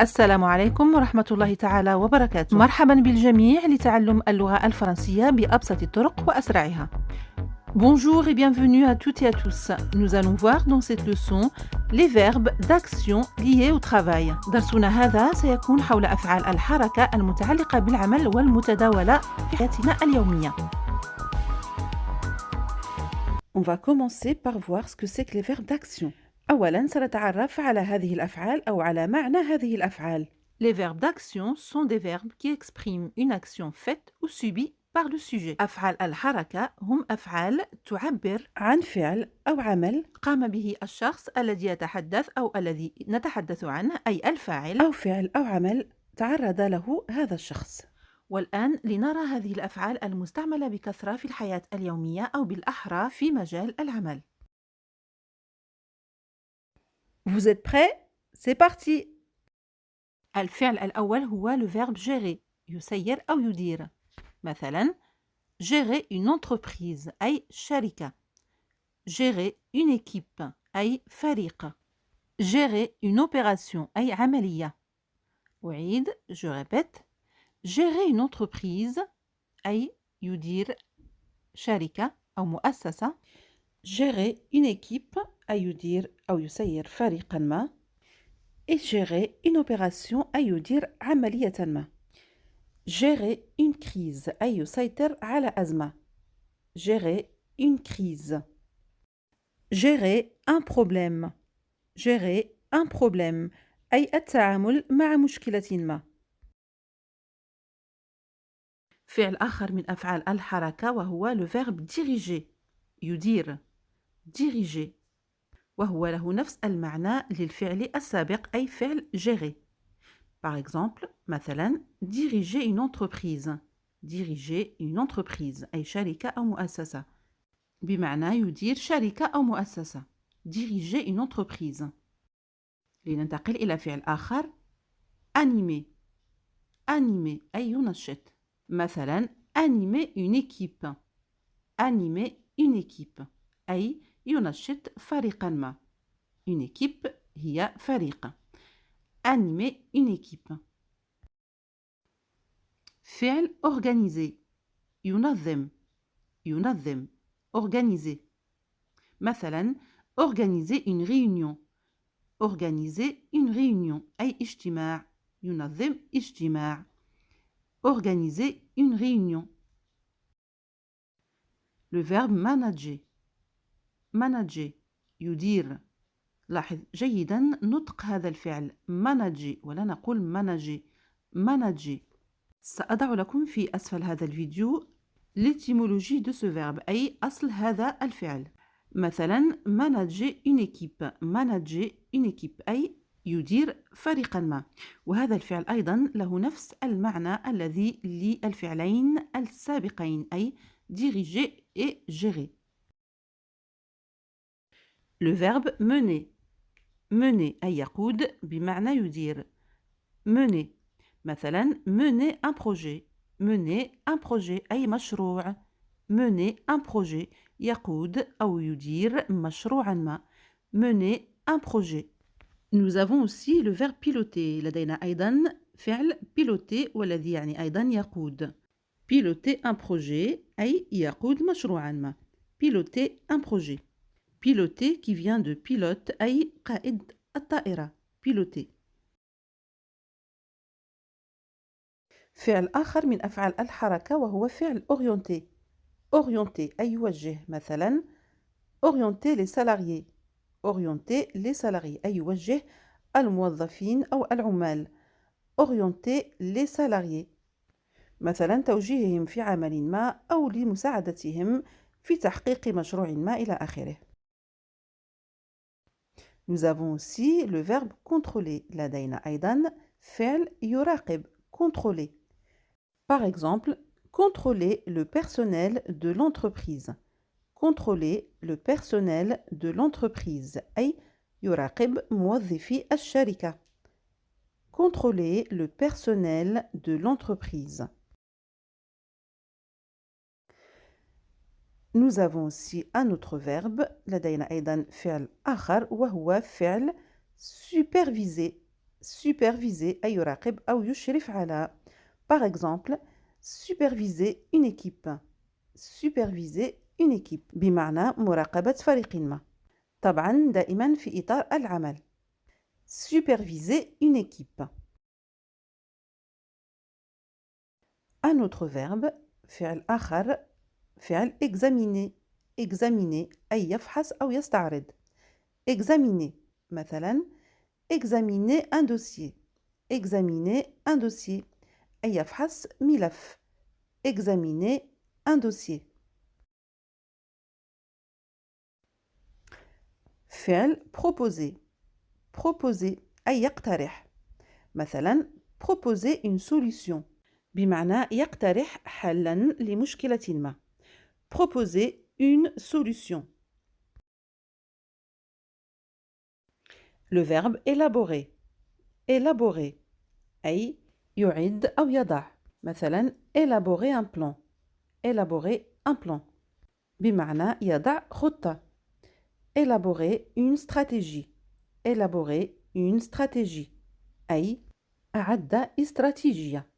السلام عليكم ورحمة الله تعالى وبركاته. مرحبا بالجميع لتعلم اللغة الفرنسية بأبسط الطرق وأسرعها. Bonjour et bienvenue à toutes et à tous. Nous allons voir dans cette leçon les verbes d'action liés au travail. درسنا هذا سيكون حول أفعال الحركة المتعلقة بالعمل والمتداولة في حياتنا اليومية. On va commencer par voir ce que c'est que les verbes d'action. أولاً سنتعرف على هذه الأفعال أو على معنى هذه الأفعال. Les verbes d'action sont des verbes qui expriment une action faite ou subie par le sujet. أفعال الحركة هم أفعال تعبر عن فعل أو عمل قام به الشخص الذي يتحدث أو الذي نتحدث عنه أي الفاعل أو فعل أو عمل تعرض له هذا الشخص. والآن لنرى هذه الأفعال المستعملة بكثرة في الحياة اليومية أو بالأحرى في مجال العمل. Vous êtes prêts? C'est parti! الفعل الأول هو le verbe gérer يسير أو يدير. مثلا gérer une entreprise أي شركة. gérer une équipe أي فريق. gérer une opération أي عملية. أعيد je répète gérer une entreprise أي يدير شركة أو مؤسسة. gérer une équipe أي يدير أو يسير فريقا ما. et gérer une opération أي يدير عملية ما. gérer une crise أي يسيطر على أزمة. gérer une crise. gérer un problème. gérer un problème أي التعامل مع مشكلة ما. فعل آخر من أفعال الحركة وهو le verbe diriger يدير. diriger وهو له نفس المعنى للفعل السابق أي فعل gérer. Par exemple, مثلا diriger une entreprise. diriger une entreprise أي شركة أو مؤسسة. بمعنى يدير شركة أو مؤسسة. diriger une entreprise. لننتقل إلى فعل آخر animer. animer أي ينشط. مثلا animer une équipe. animer une équipe أي ينشط فريقا ما. une équipe هي فريق. animer une équipe. فعل organiser ينظم. ينظم organiser. مثلا organiser une réunion. organiser une réunion أي اجتماع. ينظم اجتماع. organiser une réunion. le verbe manager. manager يدير. لاحظ جيدا نطق هذا الفعل manager ولا نقول manager. manager. سأضع لكم في أسفل هذا الفيديو l'étymologie de ce verbe أي أصل هذا الفعل. مثلا manager une équipe. manager une équipe أي يدير فريقا ما. وهذا الفعل أيضا له نفس المعنى الذي للفعلين السابقين أي diriger et gérer. le verbe mener. mener أي يقود بمعنى يدير. mener. مثلا mener un projet. mener un projet أي مشروع. mener un projet يقود أو يدير مشروعا ما. mener un projet. Nous avons aussi le verbe piloter. لدينا أيضا فعل piloter والذي يعني أيضا يقود. piloter un projet أي يقود مشروعا ما. piloter un projet. piloter qui vient de pilote أي قائد الطائرة. piloter. فعل آخر من أفعال الحركة وهو فعل orienter. orienter أي يوجه. مثلا orienter les salariés. orienter les salariés أي يوجه الموظفين أو العمال. orienter les salariés. مثلا توجيههم في عمل ما أو لمساعدتهم في تحقيق مشروع ما إلى آخره. Nous avons aussi le verbe contrôler. لدينا أيضا فعل يراقب. contrôler. Par exemple, contrôler le personnel de l'entreprise. contrôler le personnel de l'entreprise أي يراقب موظفي الشركة. contrôler le personnel de l'entreprise. Nous avons aussi un autre verbe. لدينا أيضا فعل آخر وهو فعل superviser. superviser أي يراقب أو يشرف على. Par exemple, superviser une équipe. superviser une équipe بمعنى مراقبة فريق ما. طبعا دائما في إطار العمل. superviser une équipe. Un autre verbe فعل آخر فعل examiner. examiner أي يفحص أو يستعرض. examiner مثلا examiner un dossier. examiner un dossier أي يفحص ملف. examiner un dossier. فعل proposer. proposer أي يقترح. مثلا proposer une solution بمعنى يقترح حلا لمشكلة ما. proposer une solution. Le verbe élaborer. élaborer أي يعد أو يضع. مثلا élaborer un plan. élaborer un plan بمعنى يضع خطة. élaborer une stratégie. élaborer une stratégie أي أعد استراتيجية.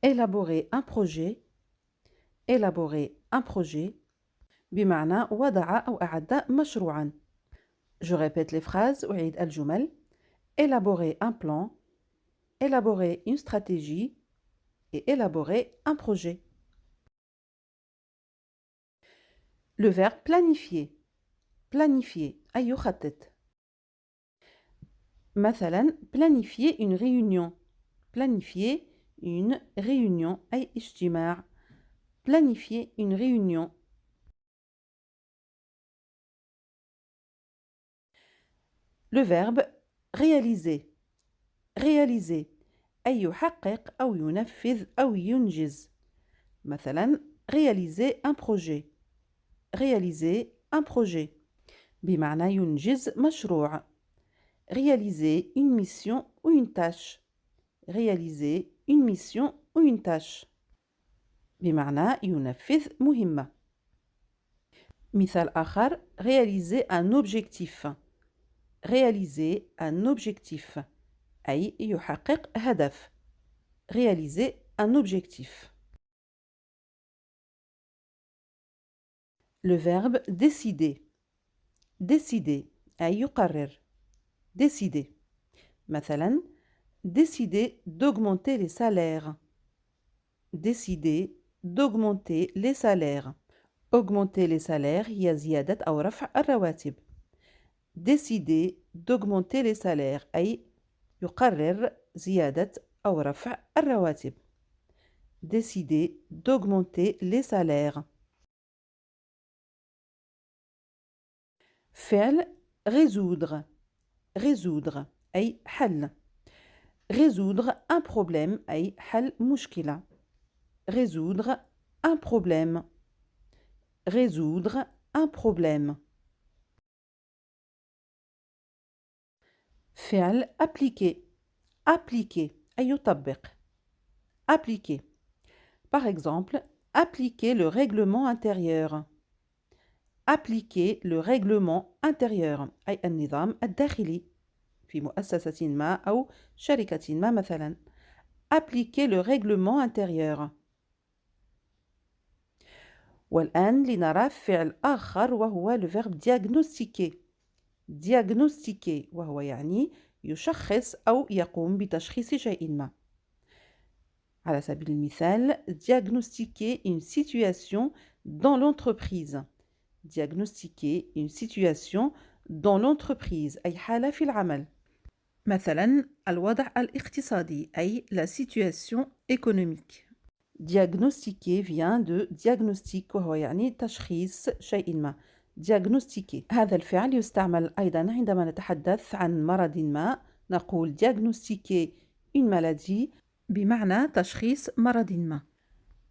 élaborer un projet. élaborer un projet بمعنى وضع أو أعد مشروعا. Je répète les phrases أعيد الجمل. élaborer un plan, élaborer une stratégie et élaborer un projet. Le verbe planifier. planifier أي يخطط. مثلا planifier une réunion. planifier une réunion أي اجتماع. planifier une réunion. Le verbe réaliser. réaliser أي يحقق أو ينفذ أو ينجز. مثلا réaliser un projet. réaliser un projet بمعنى ينجز مشروع. réaliser une mission ou une tâche. réaliser une mission ou une tâche بمعنى ينفذ مهمة. مثال آخر réaliser un objectif. réaliser un objectif أي يحقق هدف. réaliser un objectif. Le verbe décider. décider أي يقرر. décider مثلا décider d'augmenter les salaires. décider d'augmenter les salaires. augmenter les salaires هي زيادة أو رفع الرواتب. décider d'augmenter les salaires أي يقرر زيادة أو رفع الرواتب. décider d'augmenter les salaires. فعل résoudre. résoudre أي حل. résoudre un problème أي حل مشكلة. résoudre un problème. résoudre un problème. فعل appliquer. appliquer أي يطبق. appliquer. Par exemple, appliquer le règlement intérieur. appliquer le règlement intérieur أي النظام الداخلي في مؤسسة ما أو شركة ما مثلا. appliquer le règlement intérieur. والآن لنرى فعل آخر وهو le verbe diagnostiquer. diagnostiquer وهو يعني يشخص أو يقوم بتشخيص شيء ما. على سبيل المثال diagnostiquer une situation dans l'entreprise. diagnostiquer une situation dans l'entreprise أي حالة في العمل. مثلا الوضع الاقتصادي أي la situation économique. diagnostiquer vient de diagnostic وهو يعني تشخيص شيء ما. diagnostiquer هذا الفعل يستعمل أيضا عندما نتحدث عن مرض ما. نقول diagnostiquer une maladie بمعنى تشخيص مرض ما.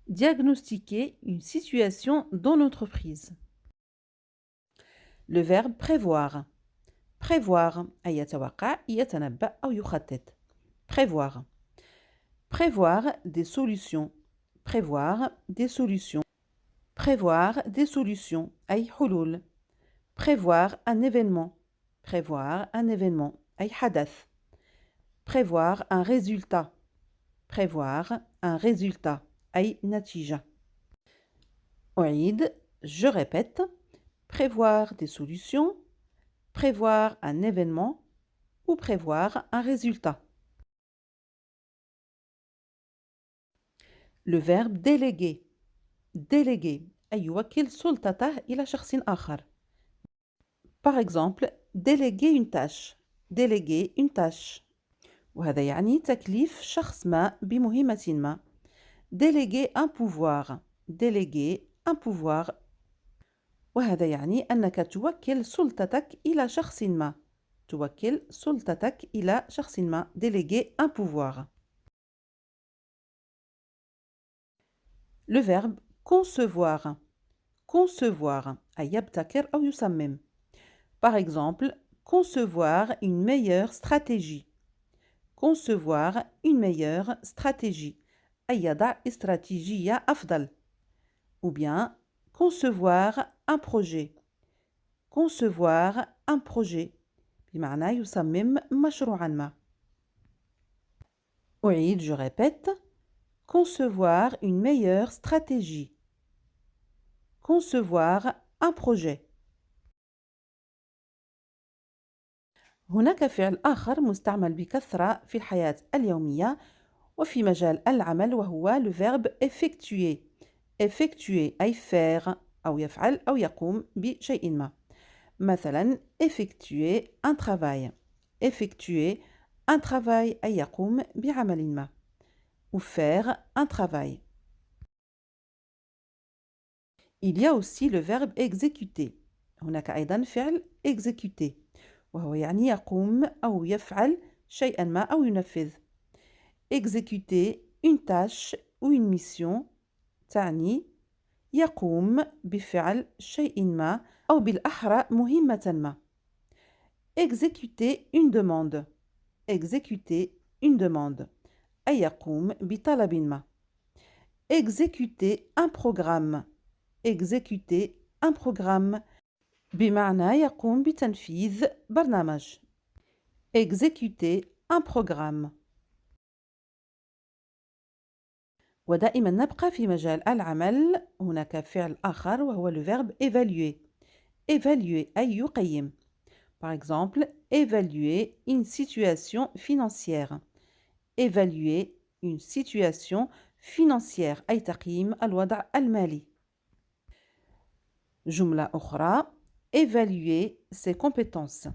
diagnostiquer une situation dans l'entreprise. Le verbe prévoir. prévoir أي يتوقع يتنبأ أو يخطط. prévoir. prévoir des solutions. prévoir des solutions. prévoir des solutions أي حلول. prévoir un événement. prévoir un événement أي حدث. prévoir un résultat. prévoir un résultat أي نتيجة. أعيد je répète prévoir des solutions, prévoir un événement ou prévoir un résultat. Le verbe déléguer déléguer أي يوكل سلطته إلى شخص آخر. Par exemple, déléguer une tâche déléguer une tâche وهذا يعني تكليف شخص ما بمهمة ما. Déléguer un pouvoir déléguer un pouvoir وهذا يعني أنك توكل سلطتك إلى شخص ما. توكل سلطتك إلى شخص ما. Déléguer un pouvoir. Le verbe concevoir. concevoir أي يبتكر أو يصمم. Par exemple, concevoir une meilleure stratégie. concevoir une meilleure stratégie أي يضع استراتيجية أفضل. Ou bien concevoir un projet. concevoir un projet بمعنى يصمم مشروعا ما. أعيد je répète concevoir une meilleure stratégie. concevoir un projet. هناك فعل آخر مستعمل بكثرة في الحياة اليومية وفي مجال العمل وهو le verbe effectuer. effectuer أي faire أو يفعل أو يقوم بشيء ما. مثلا effectuer un travail. effectuer un travail أي يقوم بعمل ما. ou faire un travail. Il y a aussi le verbe exécuter. هناك أيضا فعل exécuter وهو يعني يقوم أو يفعل شيئا ما أو ينفذ. exécuter une tâche ou une mission تعني يقوم بفعل شيء ما أو بالأحرى مهمة ما. exécuter une demande. exécuter une demande أي يقوم بطلب ما. exécuter un programme. exécuter un programme بمعنى يقوم بتنفيذ برنامج. exécuter un programme. ودائما نبقى في مجال العمل. هناك فعل آخر وهو le verbe évaluer. évaluer أي يقيم. Par exemple, évaluer une situation financière. évaluer une situation financière أي تقييم الوضع المالي. جملة أخرى évaluer ses compétences.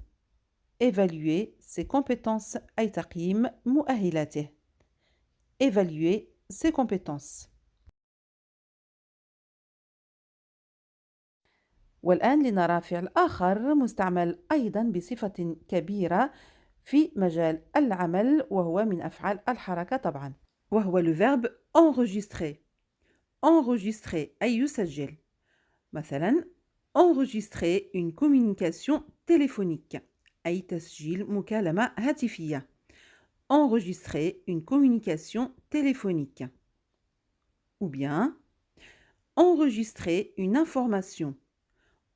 évaluer ses compétences أي تقييم مؤهلاته. évaluer ses compétences. والآن لنرى فعل آخر مستعمل أيضا بصفة كبيرة في مجال العمل وهو من أفعال الحركة طبعا وهو le verbe enregistrer. enregistrer أي يسجل. مثلا enregistrer une communication téléphonique أي تسجيل مكالمة هاتفية. enregistrer une communication téléphonique. Ou bien enregistrer une information.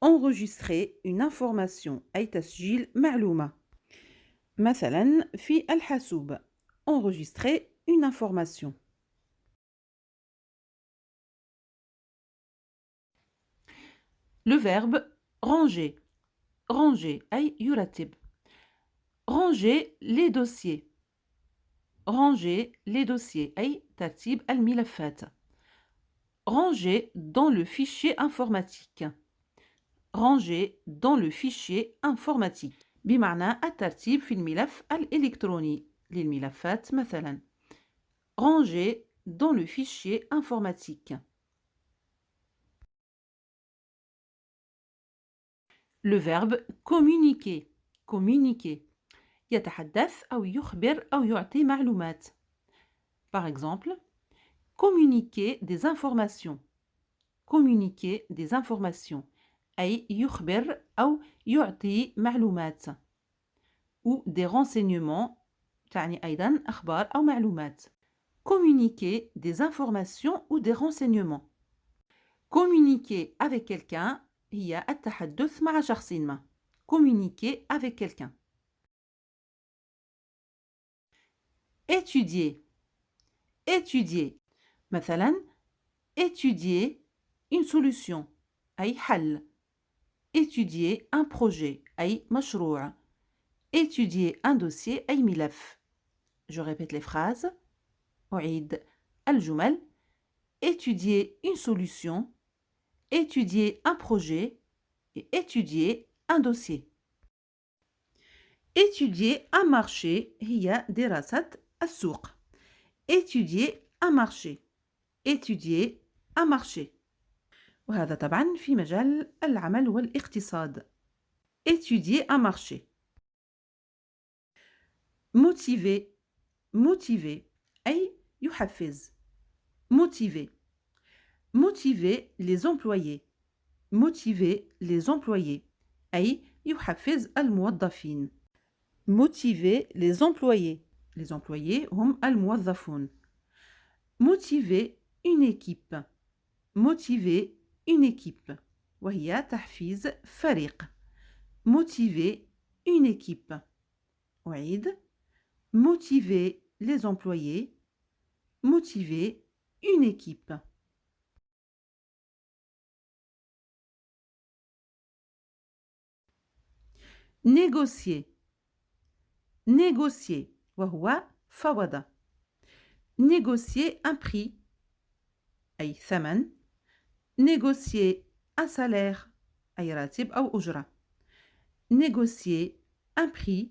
enregistrer une information أي تسجيل معلومة. مثلا في الحاسوب enregistrer une information. Le verbe ranger. ranger أي يرتب. ranger les dossiers. ranger les dossiers أي ترتيب الملفات. ranger dans le fichier informatique. ranger dans le fichier informatique بمعنى الترتيب في الملف الإلكتروني للملفات مثلا. ranger dans le fichier informatique. Le verbe communiquer. communiquer يتحدث أو يخبر أو يعطي معلومات. Par exemple, communiquer des informations. communiquer des informations أي يخبر أو يعطي معلومات. ou des renseignements تعني أيضا أخبار أو معلومات. communiquer des informations ou des renseignements. communiquer avec quelqu'un هي التحدث مع شخص ما. communiquer avec quelqu'un. étudier étudier مثلا étudier une solution أي حل étudier un projet أي مشروع étudier un dossier أي ملف je répète les phrases أعيد الجمل étudier une solution étudier un projet et étudier un dossier étudier un marché هي دراسة السوق étudier un marché étudier un marché وهذا طبعا في مجال العمل والاقتصاد étudier un marché motiver motiver أي يحفز motiver motiver les employés motiver les employés أي يحفز الموظفين motiver les employés les employés هم الموظفون motiver une équipe motiver une équipe وهي تحفيز فريق motiver une équipe أعيد motiver les employés motiver une équipe négocier négocier وهو فوضى négocier un prix أي ثمن négocier un salaire أي راتب أو أجرة négocier un prix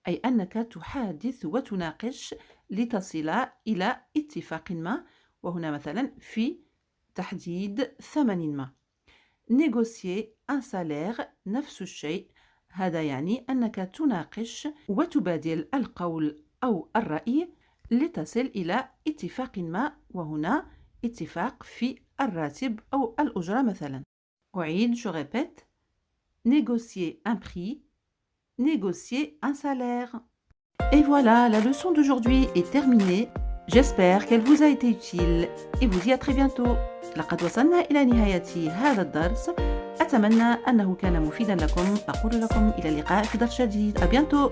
أي أنك تحادث وتناقش لتصل إلى اتفاق ما وهنا مثلا في تحديد ثمن ما négocier un salaire نفس الشيء هذا يعني أنك تناقش وتبادل القول أو الرأي لتصل إلى اتفاق ما وهنا اتفاق في الراتب أو الأجرة مثلا أعيد je répète négocier un prix négocier un salaire et voilà la leçon d'aujourd'hui est terminée j'espère qu'elle vous a été utile et vous dis à très bientôt لقد وصلنا إلى نهاية هذا الدرس أتمنى أنه كان مفيدا لكم أقول لكم إلى اللقاء في درس جديد à bientôt